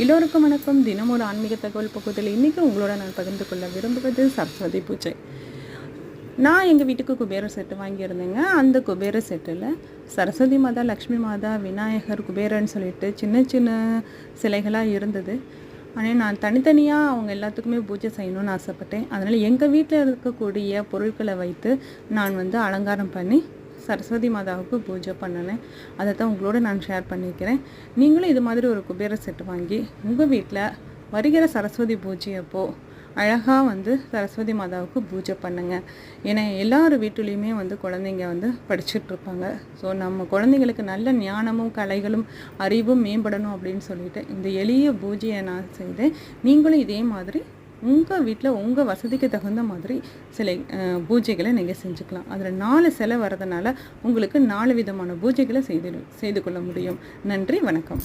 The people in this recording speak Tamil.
எல்லோருக்கும் வணக்கம். தினம் ஒரு ஆன்மீக தகவல் பக்கத்தில் இன்றைக்கி உங்களோட நான் பகிர்ந்து கொள்ள விரும்புவது சரஸ்வதி பூஜை. நான் எங்கள் வீட்டுக்கு குபேர செட்டு வாங்கியிருந்தேங்க. அந்த குபேர செட்டில் சரஸ்வதி மாதா, லக்ஷ்மி மாதா, விநாயகர், குபேரன்னு சொல்லிட்டு சின்ன சின்ன சிலைகளாக இருந்தது. ஆனால் நான் தனித்தனியாக அவங்க எல்லாத்துக்குமே பூஜை செய்யணும்னு ஆசைப்பட்டேன். அதனால் எங்கள் வீட்டில் இருக்கக்கூடிய பொருட்களை வைத்து நான் அலங்காரம் பண்ணி சரஸ்வதி மாதாவுக்கு பூஜை பண்ணினேன். அதை தான் உங்களோட நான் ஷேர் பண்ணிக்கிறேன். நீங்களும் இது மாதிரி ஒரு குபேர செட்டு வாங்கி உங்கள் வீட்டில் வருகிற சரஸ்வதி பூஜை அப்போது அழகாக சரஸ்வதி மாதாவுக்கு பூஜை பண்ணுங்கள். ஏன்னா எல்லார் வீட்டுலேயுமே குழந்தைங்க படிச்சுட்ருப்பாங்க. ஸோ நம்ம குழந்தைங்களுக்கு நல்ல ஞானமும் கலைகளும் அறிவும் மேம்படணும் அப்படின்னு சொல்லிட்டு இந்த எளிய பூஜையை நான் செய்தேன். நீங்களும் இதே மாதிரி உங்கள் வீட்டில் உங்கள் வசதிக்கு தகுந்த மாதிரி சில பூஜைகளை நீங்கள் செஞ்சுக்கலாம். அதில் 4 சிலை வரதுனால உங்களுக்கு 4 விதமான பூஜைகளை செய்து கொள்ள முடியும். நன்றி, வணக்கம்.